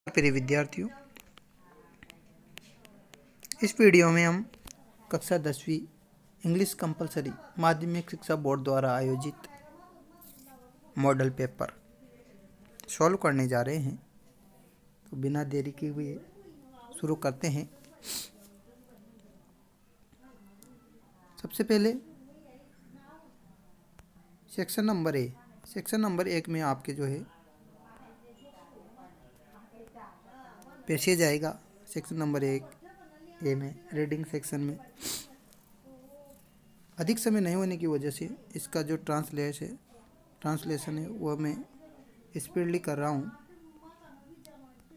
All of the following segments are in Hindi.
प्रिय विद्यार्थियों, इस वीडियो में हम कक्षा 10वीं इंग्लिश कंपलसरी माध्यमिक शिक्षा बोर्ड द्वारा आयोजित मॉडल पेपर सॉल्व करने जा रहे हैं। तो बिना देरी के हुए शुरू करते हैं। सबसे पहले सेक्शन नंबर 1 में आपके जो है पैसेज आएगा। सेक्शन नंबर 1 ए में रीडिंग सेक्शन में अधिक समय नहीं होने की वजह से इसका जो ट्रांसलेशन है वो मैं स्पीडली कर रहा हूँ।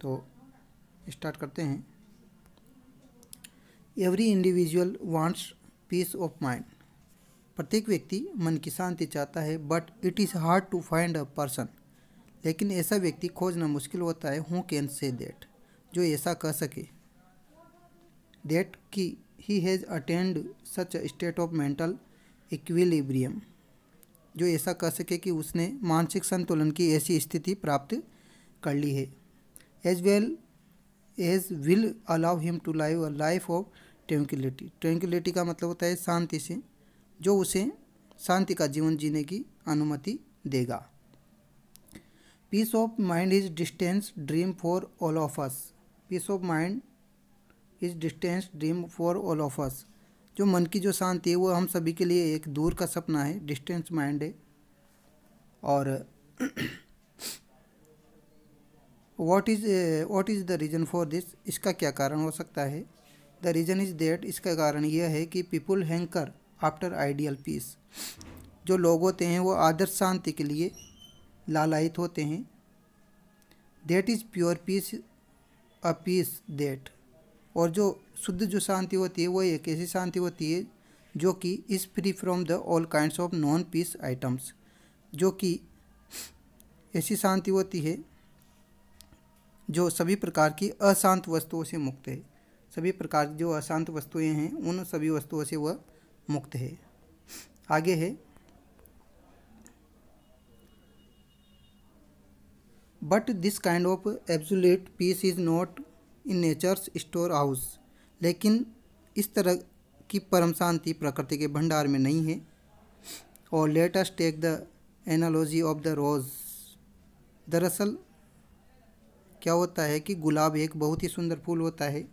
तो स्टार्ट करते हैं। Every individual wants peace of mind. प्रत्येक व्यक्ति मन की शांति चाहता है, but it is hard to find a person. लेकिन ऐसा व्यक्ति खोजना मुश्किल होता है। हु कैन से दैट, जो ऐसा कह सके। दैट कि he has attend such a state of mental equilibrium, जो ऐसा कह सके कि उसने मानसिक संतुलन की ऐसी स्थिति प्राप्त कर ली है। As well as will allow him to live a life of tranquility. Tranquility का मतलब होता है शांति से, जो उसे शांति का जीवन जीने की अनुमति देगा। Peace of mind is distance dream for all of us. Peace of mind is distance dream for all of us. जो मन की जो शांति है वो हम सभी के लिए एक दूर का सपना है, डिस्टेंस माइंड है। और what is the reason for this, इसका क्या कारण हो सकता है। द रीज़न इज़ दैट, इसका कारण यह है कि people hanker after ideal peace. जो लोग होते हैं वो आदर्श शांति के लिए लालायित होते हैं। That is pure peace a peace that, और जो शुद्ध जो शांति होती है वो एक ऐसी शांति होती है जो कि is free from the all kinds of non peace items. जो कि ऐसी शांति होती है जो सभी प्रकार की अशांत वस्तुओं से मुक्त है। सभी प्रकार की जो अशांत वस्तुएं हैं उन सभी वस्तुओं से वह मुक्त है। आगे है, but this kind of absolute peace is not in nature's store house. लेकिन इस तरह की परम शांति प्रकृति के भंडार में नहीं है। और let us take the analogy of the rose. दरअसल क्या होता है कि गुलाब एक बहुत ही सुंदर फूल होता है,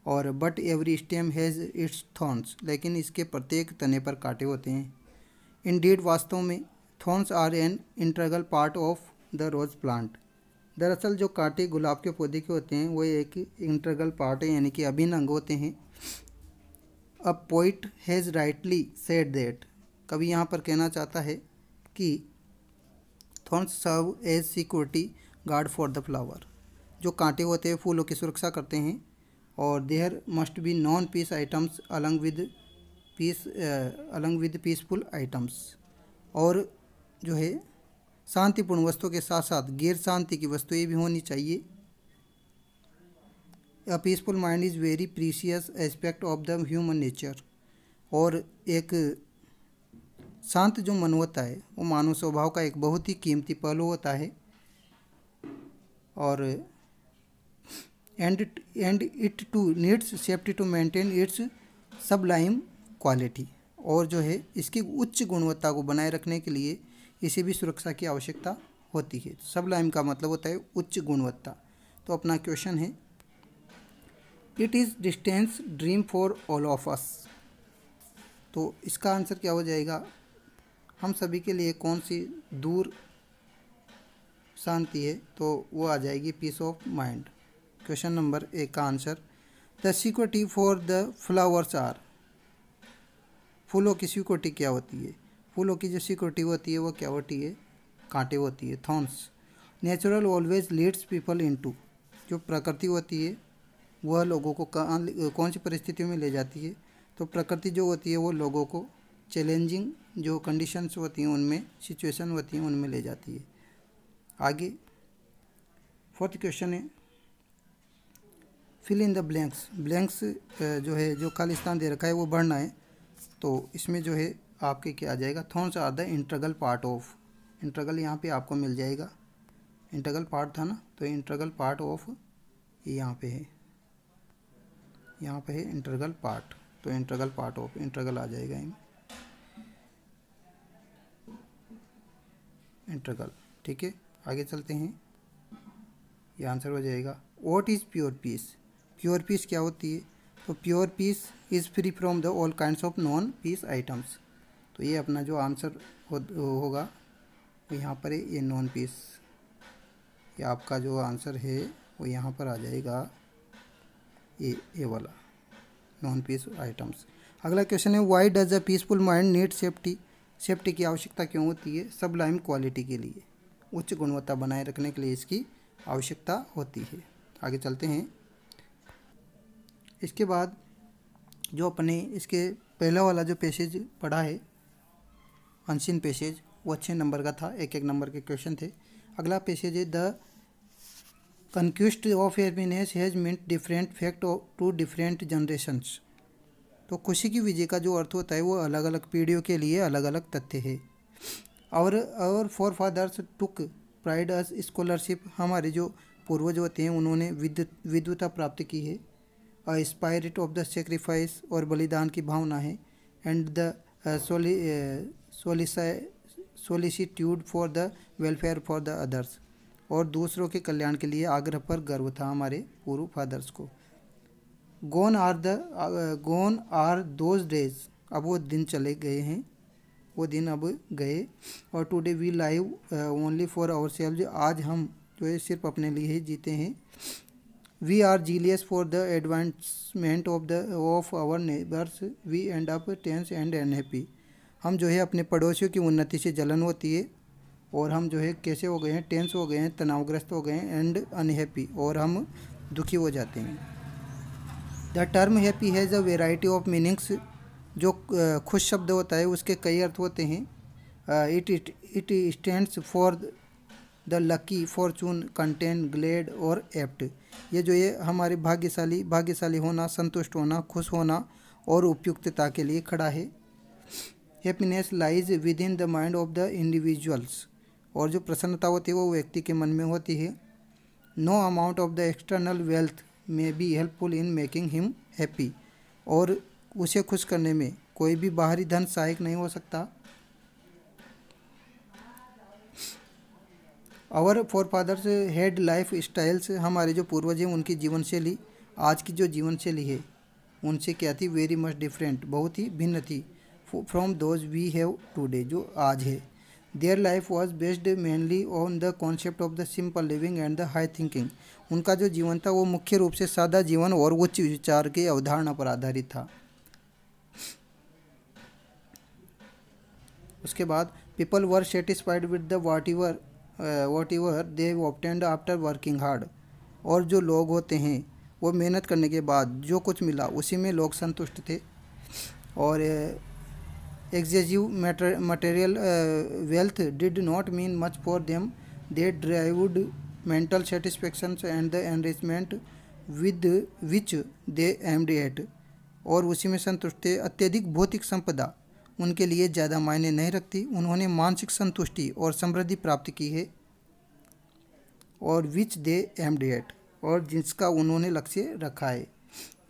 और but every stem has its thorns. लेकिन इसके प्रत्येक तने पर कांटे होते हैं। इंडीड, वास्तव में thorns are an integral part of the rose plant. दरअसल जो कांटे गुलाब के पौधे के होते हैं वो एक इंटीग्रल पार्ट है, यानी कि अभिन्न अंग होते हैं। A poet has rightly said that. कवि यहाँ पर कहना चाहता है कि thorns serve as security guard for the flower. जो कांटे होते हैं फूलों की सुरक्षा करते हैं। और there must be non peace items along with peaceful items. और जो है शांतिपूर्ण वस्तुओं के साथ साथ गैर शांति की वस्तुएं भी होनी चाहिए। A peaceful mind is very precious aspect of the human nature. और एक शांत जो मन होता है वो मानव स्वभाव का एक बहुत ही कीमती पहलू होता है। और and it too needs safety to maintain its sublime quality. और जो है इसकी उच्च गुणवत्ता को बनाए रखने के लिए इसे भी सुरक्षा की आवश्यकता होती है। सबलाइम का मतलब होता है उच्च गुणवत्ता। तो अपना क्वेश्चन है, it is distance dream for all of अस। तो इसका आंसर क्या हो जाएगा, हम सभी के लिए कौन सी दूर शांति है, तो वो आ जाएगी peace of mind. Question number 1 का answer, the security for the flowers are. फूलों की सिक्योरिटी क्या होती है। फूलों की जो सिक्योरिटी होती है वो क्या होती है, कांटे होती है, thorns. Natural always leads people into. जो प्रकृति होती है वह लोगों को कौन सी परिस्थितियों में ले जाती है, तो प्रकृति जो होती है वो लोगों को चैलेंजिंग जो कंडीशंस होती हैं उनमें, सिचुएशन होती हैं उनमें ले जाती है। आगे 4th क्वेश्चन है, fill in the blanks. Blanks जो है जो खाली स्थान दे रखा है वो भरना है। तो इसमें जो है आपके क्या आ जाएगा, thorns are the integral part of. Integral यहाँ पे आपको मिल जाएगा। इंटीग्रल पार्ट था ना, तो इंटीग्रल पार्ट ऑफ यहाँ पे है, यहाँ पे है इंटीग्रल पार्ट, तो इंटीग्रल पार्ट ऑफ इंटीग्रल आ जाएगा इंटीग्रल। ठीक है, आगे चलते हैं, ये आंसर हो जाएगा। What is pure peace? Pure peace क्या होती है? तो pure peace is free from the all kinds of non peace items. तो ये अपना जो आंसर होगा वो यहाँ पर है, ये नॉन पीस, ये आपका जो आंसर है वो यहाँ पर आ जाएगा, ये वाला नॉन पीस आइटम्स। अगला क्वेश्चन है, why does a peaceful mind need safety? Safety की आवश्यकता क्यों होती है? सबलाइम क्वालिटी के लिए, उच्च गुणवत्ता बनाए रखने के लिए इसकी आवश्यकता होती है। आगे चलते हैं। इसके बाद जो अपने इसके पहला वाला जो पैसेज पढ़ा है अनसीन पैसेज, वो अच्छे नंबर का था, एक नंबर के क्वेश्चन थे। अगला पैसेज है, the conquest of happiness has meant different fact to different generations. तो खुशी की विजय का जो अर्थ होता है वो अलग अलग पीढ़ियों के लिए अलग अलग तथ्य है। और forefathers took pride as scholarship, हमारे जो पूर्वज होते हैं उन्होंने विद्वता प्राप्त की है। A spirit of the sacrifice, और बलिदान की भावना है। And the solicitude for the welfare for the others, और दूसरों के कल्याण के लिए आग्रह पर गर्व था हमारे पूर्व फादर्स को। गोन आर दोज डेज, अब वो दिन चले गए हैं, वो दिन अब गए। और today we live only for ourselves, आज हम जो है सिर्फ अपने लिए ही जीते हैं। We are jealous for the advancement of our neighbours, we end up tense and unhappy, हम जो है अपने पड़ोसियों की उन्नति से जलन होती है, और हम जो है कैसे हो गए हैं? टेंस हो गए हैं, तनावग्रस्त हो गए हैं, एंड अनहैप्पी, और हम दुखी हो जाते हैं। The term happy has a variety of meanings, जो खुश शब्द होता है उसके कई अर्थ होते हैं। It stands for the lucky, fortune, content, glad और एप्ट, ये जो ये हमारे भाग्यशाली होना, संतुष्ट होना, खुश होना और उपयुक्तता के लिए खड़ा है। Happiness lies within the mind of the individuals, और जो प्रसन्नता होती है वो व्यक्ति के मन में होती है। No amount of the external wealth may be helpful in making him happy, और उसे खुश करने में कोई भी बाहरी धन सहायक नहीं हो सकता। Our forefathers had lifestyles, हमारे जो पूर्वज हैं उनकी जीवन शैली, आज की जो जीवन शैली है उनसे क्या थी? वेरी मच डिफरेंट, बहुत ही भिन्न थी। From those we have today, जो आज है। Their life was based mainly on the concept of the simple living and the high thinking, उनका जो जीवन था वो मुख्य रूप से सादा जीवन और उच्च विचार के अवधारणा पर आधारित था। उसके बाद people were satisfied with the what ever they obtained after working hard, और जो लोग होते हैं वो मेहनत करने के बाद जो कुछ मिला उसी में लोग संतुष्ट थे। और excessive material wealth did not mean much for them, they derived mental satisfaction and the enrichment with which they aimed at, और उसी में संतुष्ट थे। अत्यधिक भौतिक संपदा उनके लिए ज़्यादा मायने नहीं रखती, उन्होंने मानसिक संतुष्टि और समृद्धि प्राप्त की है। और विच दे एम्ड एट, और जिसका उन्होंने लक्ष्य रखा है।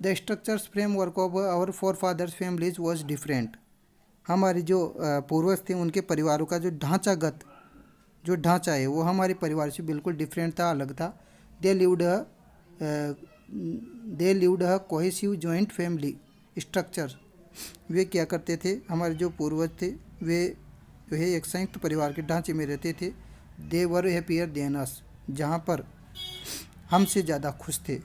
The structures framework of our forefathers families was different, हमारे जो पूर्वज थे उनके परिवारों का जो ढांचा है वो हमारे परिवार से बिल्कुल डिफरेंट था, अलग था। They lived a cohesive joint family structure, वे क्या करते थे? हमारे जो पूर्वज थे वे जो है एक संयुक्त परिवार के ढांचे में रहते थे। दे वर हैप्पियर देन अस, जहाँ पर हमसे ज़्यादा खुश थे।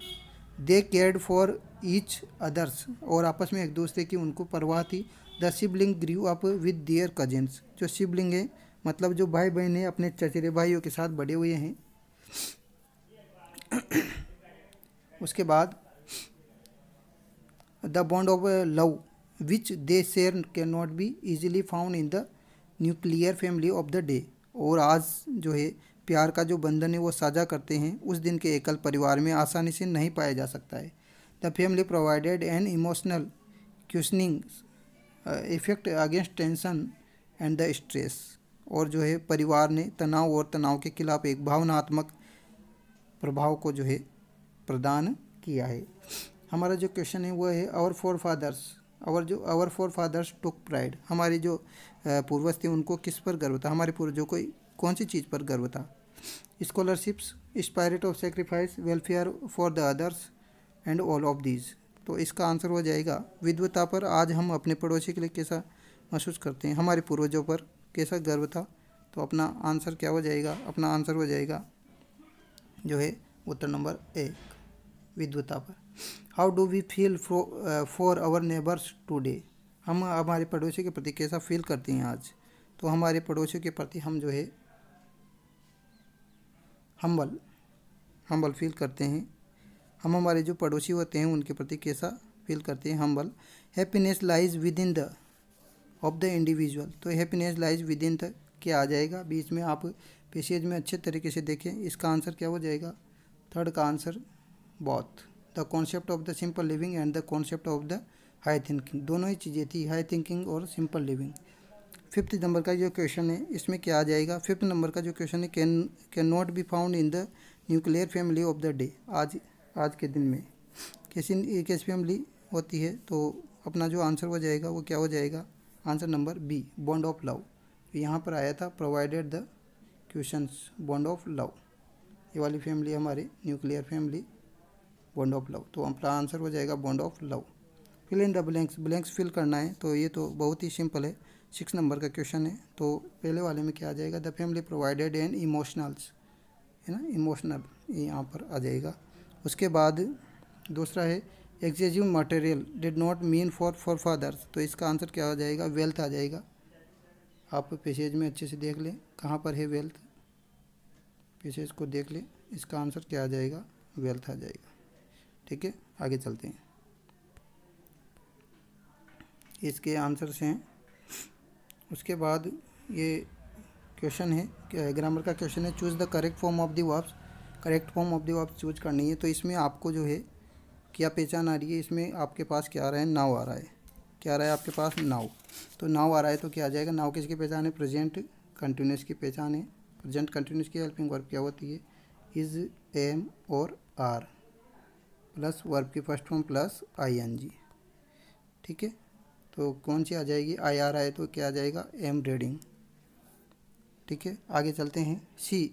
दे केयर्ड फॉर ईच अदर्स, और आपस में एक दूसरे की उनको परवाह थी। The sibling grew up with their cousins, जो सिबलिंग है मतलब जो भाई बहन है अपने चचेरे भाइयों के साथ बड़े हुए हैं। उसके बाद the bond of love which they share can not be easily found in the nuclear family of the day, और आज जो है प्यार का जो बंधन है वो साझा करते हैं उस दिन के एकल परिवार में आसानी से नहीं पाया जा सकता है। The family provided an emotional questioning effect against tension and the stress, और जो है परिवार ने तनाव और तनाव के खिलाफ एक भावनात्मक प्रभाव को जो है प्रदान किया है। हमारा जो क्वेश्चन है वो है our forefathers, our forefathers took pride, हमारे जो पूर्वज थे उनको किस पर गर्व था, हमारे पूर्वजों को कौन सी चीज़ पर गर्व था। Scholarships, spirit of sacrifice, welfare for the others and all of these. तो इसका आंसर हो जाएगा विद्वता पर आज हम अपने पड़ोसी के लिए कैसा महसूस करते हैं, हमारे पूर्वजों पर कैसा गर्व था। तो अपना आंसर क्या हो जाएगा, अपना आंसर हो जाएगा जो है उत्तर नंबर 1 विद्वता पर। How do we feel for our neighbours today, हम हमारे पड़ोसी के प्रति कैसा फील करते हैं आज। तो हमारे पड़ोसियों के प्रति हम जो है हम्बल फील करते हैं। हम हमारे जो पड़ोसी होते हैं उनके प्रति कैसा फील करते हैं, humble. Happiness lies within the of the individual, तो happiness lies within the क्या आ जाएगा बीच में, आप पैसेज में अच्छे तरीके से देखें। इसका आंसर क्या हो जाएगा, थर्ड का answer both, the concept of the simple living and the concept of the high thinking, दोनों ही चीज़ें थी, हाई थिंकिंग और सिंपल लिविंग। 5th नंबर का जो क्वेश्चन है इसमें क्या आ जाएगा, 5th नंबर का जो क्वेश्चन है can not be found in the nuclear family of the day, आज के दिन में कैसी फैमिली होती है। तो अपना जो आंसर हो जाएगा वो क्या हो जाएगा, answer number B, bond of love. यहाँ पर आया था provided the questions bond of love, ये वाली फैमिली हमारी nuclear family bond of love. तो अपना आंसर हो जाएगा bond of love. Fill in the blanks, blanks fill करना है। तो ये तो बहुत ही सिंपल है, 6 नंबर का क्वेश्चन है। तो पहले वाले में क्या आ जाएगा, the family provided and emotionals, है ना, इमोशनल ये यहाँ पर आ जाएगा। उसके बाद दूसरा है exchanging material did not mean for fathers, तो इसका आंसर क्या हो जाएगा, वेल्थ आ जाएगा। आप पैसेज में अच्छे से देख लें कहाँ पर है वेल्थ, पैसेज को देख लें, इसका आंसर क्या आ जाएगा, वेल्थ आ जाएगा। ठीक है, आगे चलते हैं, इसके आंसर्स हैं। उसके बाद ये क्वेश्चन है, ग्रामर का क्वेश्चन है, choose the correct form of the verbs, correct form of the verbs choose करनी है। तो इसमें आपको जो है क्या पहचान आ रही है, इसमें आपके पास क्या आ रहा है, नाउ आ रहा है, क्या आ रहा है आपके पास, नाउ। तो नाउ आ रहा है तो क्या आ जाएगा, नाउ किसकी पहचान है, प्रेजेंट कंटिन्यूस की पहचान है। प्रेजेंट कंटिन्यूस की हेल्पिंग वर्ब क्या होती है, इज, एम और आर प्लस वर्ब की फर्स्ट फॉर्म प्लस ING। ठीक है, तो कौन सी आ जाएगी, आई आ रहा है तो क्या आ जाएगा, एम रीडिंग। ठीक है, आगे चलते हैं। She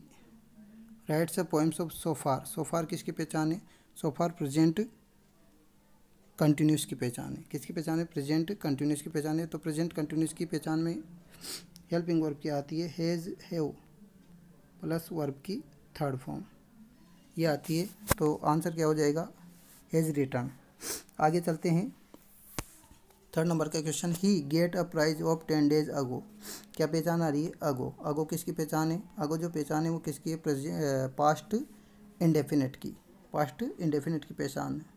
writes a poems of सोफार, सोफार किसकी पहचान है, सोफार प्रेजेंट कंटिन्यूस की पहचान है, किसकी पहचान है, प्रेजेंट कंटिन्यूस की पहचान है। तो प्रेजेंट कंटिन्यूस की पहचान में हेल्पिंग वर्ब क्या आती है, हैज़, हैव प्लस वर्ब की थर्ड फॉर्म ये आती है। तो आंसर क्या हो जाएगा, हैज़ रिटर्न। आगे चलते हैं, 3rd नंबर का question, he get a prize of 10 days ago, क्या पहचान आ रही है, अगो। अगो किसकी पहचान है, अगो जो पहचान है वो किसकी है, पास्ट इंडेफिनिट की, पास्ट इंडेफिनिट की पहचान है,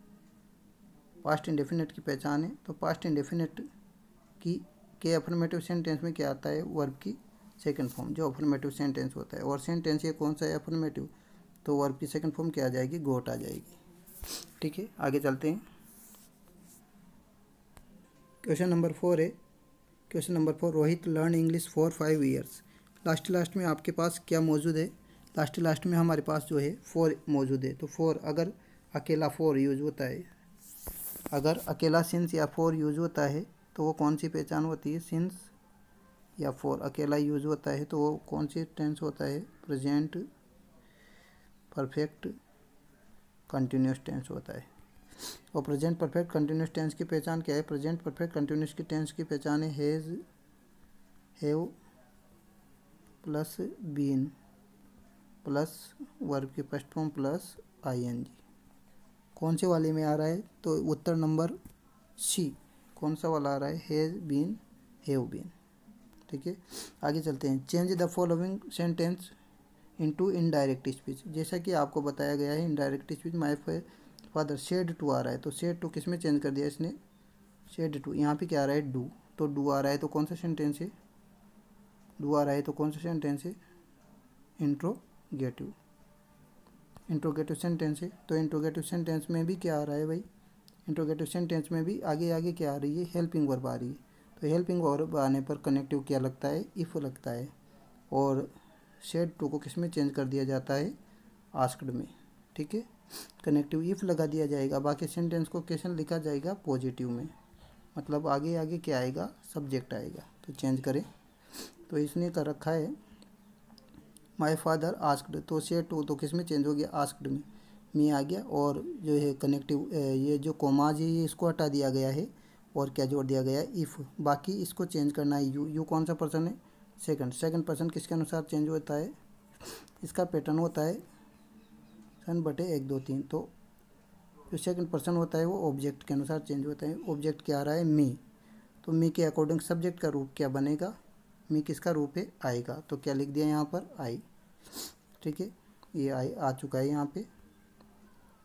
पास्ट इंडेफिनिट की पहचान है। तो पास्ट इंडेफिनिट की के अफर्मेटिव सेंटेंस में क्या आता है, वर्ब की सेकंड फॉर्म, जो अफर्मेटिव सेंटेंस होता है। और सेंटेंस ये कौन सा है, अफर्मेटिव, तो वर्ब की सेकंड फॉर्म क्या आ जाएगी, गोट आ जाएगी। ठीक है, आगे चलते हैं। क्वेश्चन नंबर 4 है, question number 4, Rohit learn English for 5 years। Last में आपके पास क्या मौजूद है, लास्ट में हमारे पास जो है 4 मौजूद है। तो 4 अगर अकेला 4 यूज होता है, अगर अकेला सिंस या 4 यूज होता है तो वो कौन सी पहचान होती है, सिंस या 4 अकेला यूज होता है तो वो कौन सी टेंस होता है, प्रेजेंट परफेक्ट कंटिन्यूस टेंस होता है। और प्रेजेंट परफेक्ट कंटिन्यूस टेंस की पहचान क्या है, प्रेजेंट परफेक्ट कंटिन्यूस की टेंस की पहचान है has, have plus been plus verb की फर्स्ट फॉर्म प्लस ING। कौन से वाले में आ रहा है, तो उत्तर नंबर सी, कौन सा वाला आ रहा है, हैज़ बीन, हैव बीन। ठीक है, आगे चलते हैं। Change the following sentence into indirect speech, जैसा कि आपको बताया गया है indirect speech, my father said to आ रहा है, तो शेड टू किस में चेंज कर दिया इसने, शेड टू। यहाँ पे क्या आ रहा है, डू, तो डू आ रहा है तो कौन सा सेंटेंस है, डू आ रहा है तो कौन सा सेंटेंस है, इंट्रोगेटिव, इंट्रोगेटिव सेंटेंस है। तो इंट्रोगेटिव सेंटेंस में भी क्या आ रहा है भाई, इंट्रोगेटिव सेंटेंस में भी आगे आगे क्या आ रही है, हेल्पिंग वर्ब आ रही है। तो हेल्पिंग वर्ब आने पर कनेक्टिव क्या लगता है, इफ़ लगता है। और सेड टू को किस में चेंज कर दिया जाता है, आस्क्ड में। ठीक है, कनेक्टिव इफ़ लगा दिया जाएगा, बाकी सेंटेंस को कैसे लिखा जाएगा, पॉजिटिव में, मतलब आगे आगे क्या आएगा, सब्जेक्ट आएगा। तो चेंज करें, तो इसने कर रखा है माय फादर आस्क्ड, तो सेड टू तो किस में चेंज हो गया, आस्क्ड में, मी आ गया। और जो है कनेक्टिव ये जो कोमाज है ये इसको हटा दिया गया है और क्या जोड़ दिया गया है, इफ़। बाकी इसको चेंज करना है, यू कौन सा पर्सन है, सेकंड पर्सन किसके अनुसार चेंज होता है, इसका पैटर्न होता है सन बटे 1 2 3। तो जो सेकंड पर्सन होता है वो ऑब्जेक्ट के अनुसार चेंज होता है। ऑब्जेक्ट क्या आ रहा है, मी, तो मी के अकॉर्डिंग सब्जेक्ट का रूप क्या बनेगा, मी किसका रूप है, आएगा। तो क्या लिख दिया यहाँ पर, आई। ठीक है, ये आई आ चुका है यहाँ पे,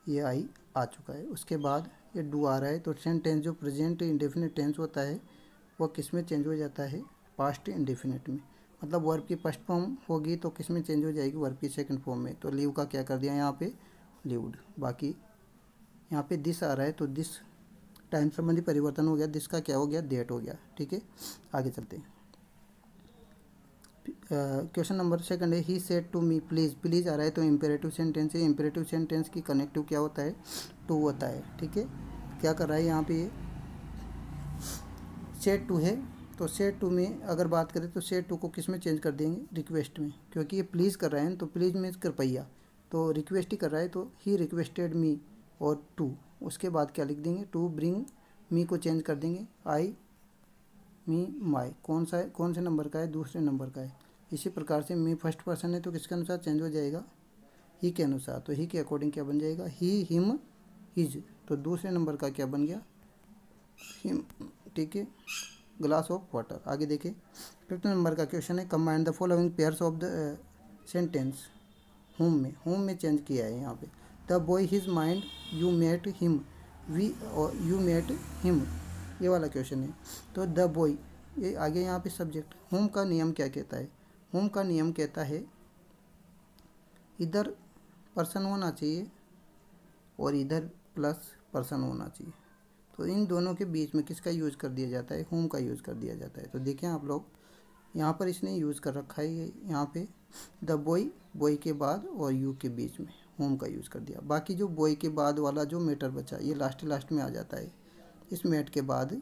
ये आई आ चुका है। उसके बाद ये डू आ रहा है, तो सेंटेंस जो प्रेजेंट इंडेफिनिट टेंस होता है वो किस में चेंज हो जाता है, पास्ट इंडेफिनिट में। मतलब वर्ब की फर्स्ट फॉर्म होगी तो किस में चेंज हो जाएगी, वर्ब की सेकंड फॉर्म में। तो लीव का क्या कर दिया यहाँ पे, लीव्ड। बाकी यहाँ पे दिस आ रहा है, तो दिस टाइम संबंधी परिवर्तन हो गया, दिस का क्या हो गया, डेट हो गया। ठीक है, आगे चलते हैं। क्वेश्चन नंबर सेकंड है, he said to me please, please आ रहा है तो इम्पेरेटिव सेंटेंस है। इम्पेरेटिव सेंटेंस की कनेक्टिव क्या होता है, टू होता है। ठीक है, क्या कर रहा है यहाँ पे, ये सेड टू है, तो सेड टू में अगर बात करें तो सेड टू को किस में चेंज कर देंगे, रिक्वेस्ट में, क्योंकि ये प्लीज़ कर रहा है तो प्लीज़ मीन्स कृपया, तो रिक्वेस्ट ही कर रहा है, तो ही रिक्वेस्टेड मी और टू, उसके बाद क्या लिख देंगे, टू ब्रिंग मी को चेंज कर देंगे, आई मी माई, कौन सा है, कौन से नंबर का है, दूसरे नंबर का है। इसी प्रकार से मी फर्स्ट पर्सन है तो किसके अनुसार चेंज हो जाएगा, ही के अनुसार, तो ही के अकॉर्डिंग क्या बन जाएगा, ही हिम हिज, तो दूसरे नंबर का क्या बन गया, हिम। ठीक है, ग्लास ऑफ वाटर। आगे देखिए, 5th नंबर का क्वेश्चन है, combine the following pairs of the sentence, whom में चेंज किया है यहाँ पे, the boy his mind, you met him, we you met him, ये वाला क्वेश्चन है। तो द बॉय, ये आगे यहाँ पे सब्जेक्ट, होम का नियम क्या कहता है, होम का नियम कहता है इधर पर्सन होना चाहिए और इधर प्लस पर्सन होना चाहिए, तो इन दोनों के बीच में किसका यूज़ कर दिया जाता है, होम का यूज़ कर दिया जाता है। तो देखें आप लोग, यहाँ पर इसने यूज़ कर रखा है यहाँ पे द बॉय, बॉय के बाद और यू के बीच में होम का यूज़ कर दिया। बाकी जो बॉय के बाद वाला जो मैटर बचा ये लास्ट में आ जाता है, इस मैट के बाद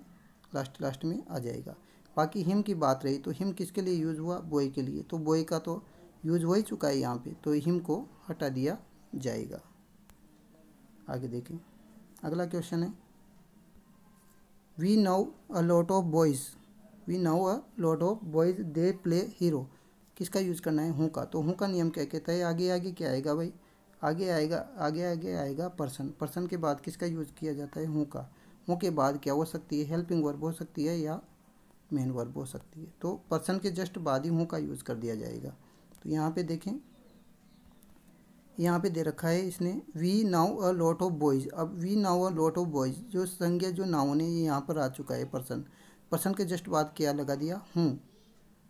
लास्ट में आ जाएगा। बाकी हिम की बात रही तो हिम किसके लिए यूज़ हुआ, बॉय के लिए, तो बॉय का तो यूज़ हो ही चुका है यहाँ पे, तो हिम को हटा दिया जाएगा। आगे देखें, अगला क्वेश्चन है, we now a lot of boys, we now a lot of boys they play hero, किसका यूज़ करना है, हूँ का। तो हूँ का नियम क्या कहता है, आगे आगे क्या आएगा भाई, आगे आएगा पर्सन के बाद किसका यूज़ किया जाता है, हूँ का। हूँ के बाद क्या हो सकती है, हेल्पिंग वर्ब हो सकती है या मेन वर्ब हो सकती है, तो पर्सन के जस्ट बाद ही हूँ का यूज़ कर दिया जाएगा। तो यहाँ पे देखें, यहाँ पे दे रखा है इसने, we now a lot of boys. अब we now a lot of boys जो संज्ञा जो नाउन है ये यहाँ पर आ चुका है, पर्सन के जस्ट बाद क्या लगा दिया, हूँ।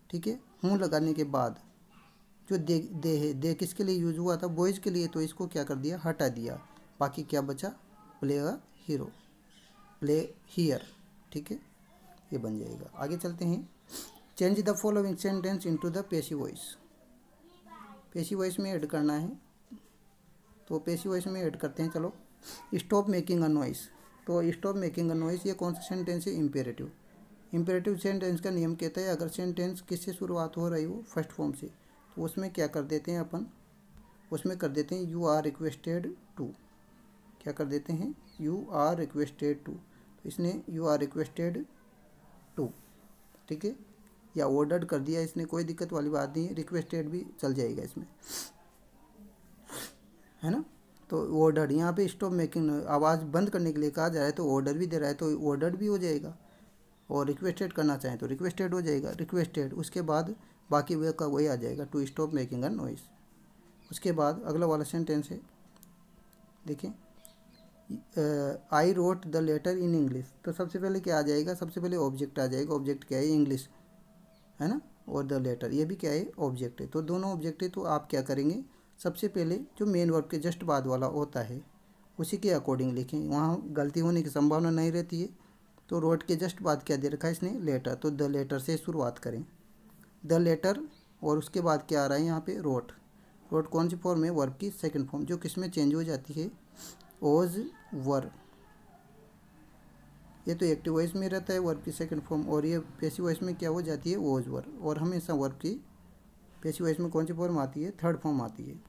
ठीक है, हूँ लगाने के बाद जो दे है, दे किसके लिए यूज हुआ था, बॉयज़ के लिए, तो इसको क्या कर दिया, हटा दिया। बाकी क्या बचा, play a hero, play here. ठीक है, ये बन जाएगा। आगे चलते हैं, change the following sentence into the passive voice, passive voice में ऐड करना है, तो पैसिव वॉइस में ऐड करते हैं। चलो, स्टॉप मेकिंग अ नॉइस, तो स्टॉप मेकिंग अ नॉइस ये कौन सा सेंटेंस है, इम्पेरेटिव। इम्पेरेटिव सेंटेंस का नियम कहता है अगर सेंटेंस किससे शुरुआत हो रही हो, फर्स्ट फॉर्म से, तो उसमें क्या कर देते हैं अपन, उसमें कर देते हैं यू आर रिक्वेस्टेड टू, क्या कर देते हैं, यू आर रिक्वेस्टेड टू, तो इसने यू आर रिक्वेस्टेड टू, ठीक है, या ऑर्डर्ड कर दिया इसने, कोई दिक्कत वाली बात नहीं है, रिक्वेस्टेड भी चल जाएगा इसमें, है ना। तो ऑर्डर यहाँ पे स्टॉप मेकिंग, आवाज़ बंद करने के लिए कहा जा रहा है तो ऑर्डर भी दे रहा है तो ऑर्डर भी हो जाएगा, और रिक्वेस्टेड करना चाहें तो रिक्वेस्टेड हो जाएगा, रिक्वेस्टेड, उसके बाद बाकी वे का वही आ जाएगा, to stop making a noise. उसके बाद अगला वाला सेंटेंस है, देखिए, I wrote the letter in English, तो सबसे पहले क्या आ जाएगा, सबसे पहले ऑब्जेक्ट आ जाएगा, ऑब्जेक्ट क्या है, इंग्लिश, है ना, और द लेटर ये भी क्या है, ऑब्जेक्ट है, तो दोनों ऑब्जेक्ट है। तो आप क्या करेंगे, सबसे पहले जो मेन वर्ब के जस्ट बाद वाला होता है उसी के अकॉर्डिंग लिखें, वहाँ गलती होने की संभावना नहीं रहती है। तो रोट के जस्ट बाद क्या दे रखा है इसने, लेटर, तो द लेटर से शुरुआत करें, द लेटर और उसके बाद क्या आ रहा है यहाँ पे रोट। रोट कौन सी फॉर्म है, वर्ब की सेकंड फॉर्म, जो किस में चेंज हो जाती है, ओज वर। ये तो एक्टिव वॉइस में रहता है वर्ब की सेकंड फॉर्म, और ये पैसिव वॉइस में क्या हो जाती है, ओज वर। और हमेशा वर्ब की पैसिव वॉइस में कौन सी फॉर्म आती है, थर्ड फॉर्म आती है।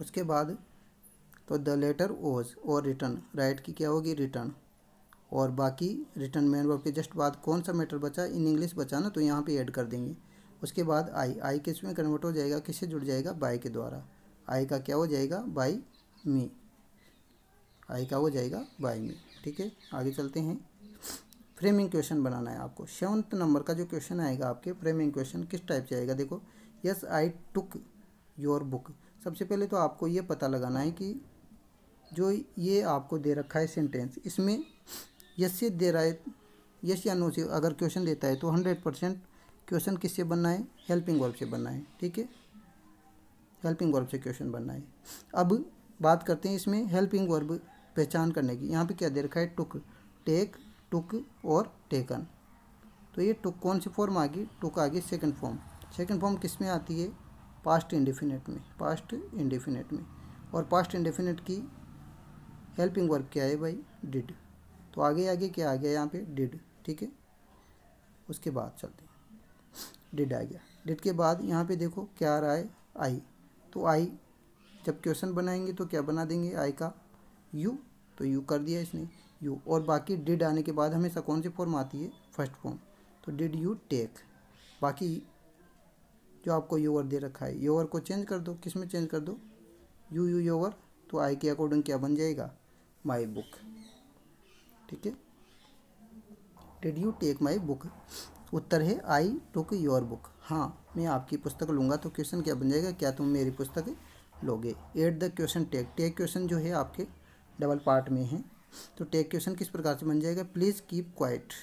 उसके बाद तो द लेटर ओज और रिटर्न, राइट की क्या होगी, रिटर्न। और बाकी रिटर्न मेन वर्ब के जस्ट बाद कौन सा मैटर बचा, इन इंग्लिश बचा ना, तो यहाँ पे ऐड कर देंगे। उसके बाद आई किस में कन्वर्ट हो जाएगा, किससे जुड़ जाएगा, बाय के द्वारा। आई का क्या हो जाएगा, बाय मी। आई का हो जाएगा बाय मी। ठीक है, आगे चलते हैं। फ्रेमिंग क्वेश्चन बनाना है आपको। 7th नंबर का जो क्वेश्चन आएगा आपके, फ्रेमिंग क्वेश्चन किस टाइप से आएगा, देखो। Yes I took your book. सबसे पहले तो आपको ये पता लगाना है कि जो ये आपको दे रखा है सेंटेंस, इसमें यस से दे रहा है, यस या नो से अगर क्वेश्चन देता है तो 100% क्वेश्चन किससे बनना है, हेल्पिंग वर्ब से बनना है। ठीक है, हेल्पिंग वर्ब से क्वेश्चन बनना है। अब बात करते हैं इसमें हेल्पिंग वर्ब पहचान करने की। यहाँ पे क्या दे रखा है, टुक, टेक, टुक और टेकन। तो ये टुक कौन सी फॉर्म आ गई, टुक आ गई सेकंड फॉर्म। सेकंड फॉर्म किस में आती है, पास्ट इंडेफिनिट में, पास्ट इंडेफिनिट में। और पास्ट इंडेफिनिट की हेल्पिंग वर्ब क्या है भाई, डिड। तो आगे क्या आ गया यहाँ पे, डिड। ठीक है, उसके बाद चलते हैं, डिड आ गया। डिड के बाद यहाँ पे देखो क्या आ रहा है, आई। तो आई जब क्वेश्चन बनाएंगे तो क्या बना देंगे, आई का यू, तो यू कर दिया इसने, यू। और बाकी डिड आने के बाद हमेशा कौन सी फॉर्म आती है, फर्स्ट फॉर्म। तो डिड यू टेक। बाकी जो आपको योवर दे रखा है, योवर को चेंज कर दो, किस में चेंज कर दो, यू योवर। तो आई के अकॉर्डिंग क्या बन जाएगा, माई बुक। ठीक है, did you take my book. उत्तर है आई टुक योर बुक। हाँ, मैं आपकी पुस्तक लूँगा। तो क्वेश्चन क्या बन जाएगा, क्या तुम मेरी पुस्तक लोगे। Add the question tag. Tag question जो है आपके डबल पार्ट में है। तो टेक क्वेश्चन किस प्रकार से बन जाएगा, प्लीज़ कीप क्वाइट।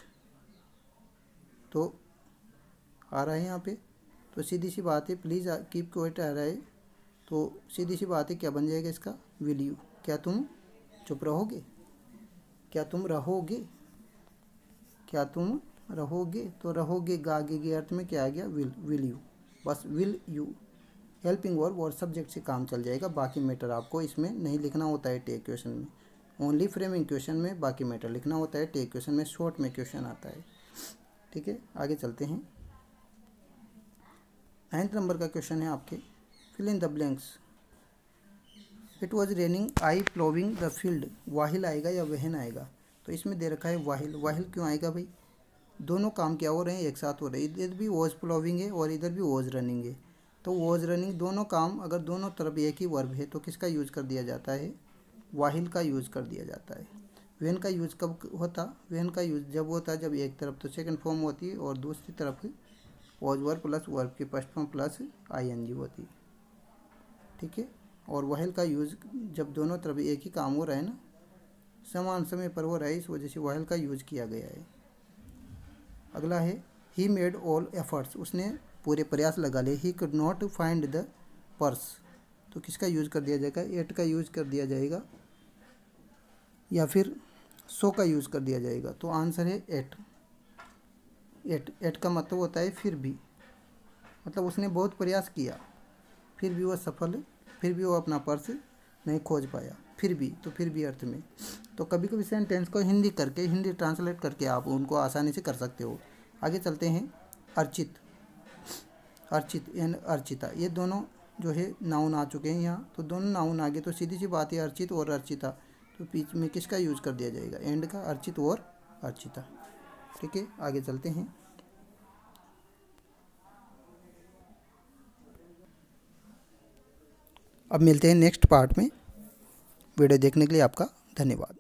तो आ रहा है यहाँ पे, तो सीधी सी बात है, प्लीज़ कीप क्वाइट आ रहा है। तो सीधी सी बात है, क्या बन जाएगा इसका, विल यू। क्या तुम चुप रहोगे, क्या तुम रहोगे, क्या तुम रहोगे। तो रहोगे गागे के अर्थ में क्या आ गया, विल यू। बस विल यू हेल्पिंग वर्ब और सब्जेक्ट से काम चल जाएगा। बाकी मैटर आपको इसमें नहीं लिखना होता है टेक क्वेश्चन में, ओनली फ्रेमिंग क्वेश्चन में बाकी मैटर लिखना होता है। टेक क्वेश्चन में शॉर्ट में क्वेश्चन आता है। ठीक है, आगे चलते हैं। 9th नंबर का क्वेश्चन है आपके, fill in the blanks. It was raining I ploughing the field. While आएगा या वहन आएगा, तो इसमें दे रखा है वाहिल। वाहिल क्यों आएगा भाई, दोनों काम क्या हो रहे हैं, एक साथ हो रहे हैं। इधर भी वॉज प्लोविंग है और इधर भी वॉज रनिंग है। तो वॉज रनिंग दोनों काम अगर दोनों तरफ एक ही वर्ब है तो किसका यूज कर दिया जाता है, वाहिल का यूज कर दिया जाता है। वेन का यूज कब होता, वेन का यूज जब होता है जब एक तरफ तो सेकंड फॉर्म होती है और दूसरी तरफ वॉज वर्ब प्लस वर्ब की फर्स्ट फॉर्म प्लस आईएनजी होती है। ठीक है, और वाहिल का यूज जब दोनों तरफ एक ही काम हो रहा है ना, समान समय पर हो रहा है, इस वजह से वाहिल का यूज किया गया है। अगला है ही मेड ऑल एफर्ट्स। उसने पूरे प्रयास लगा लिए। He could not find the purse. तो किसका यूज कर दिया जाएगा, एट का यूज कर दिया जाएगा या फिर सो का यूज कर दिया जाएगा। तो आंसर है एट। एट का मतलब होता है फिर भी, मतलब उसने बहुत प्रयास किया फिर भी वो सफल, फिर भी वो अपना पर्स नहीं खोज पाया। फिर भी, तो फिर भी अर्थ में। तो कभी कभी सेंटेंस को हिंदी करके, हिंदी ट्रांसलेट करके आप उनको आसानी से कर सकते हो। आगे चलते हैं। अर्चित, अर्चित एंड अर्चिता, ये दोनों जो है नाउन आ चुके हैं यहाँ। तो दोनों नाउन आगे, तो सीधी सी बात है अर्चित और अर्चिता। तो बीच में किसका यूज कर दिया जाएगा, एंड का, अर्चित और अर्चिता। ठीक है, आगे चलते हैं। अब मिलते हैं नेक्स्ट पार्ट में। वीडियो देखने के लिए आपका धन्यवाद।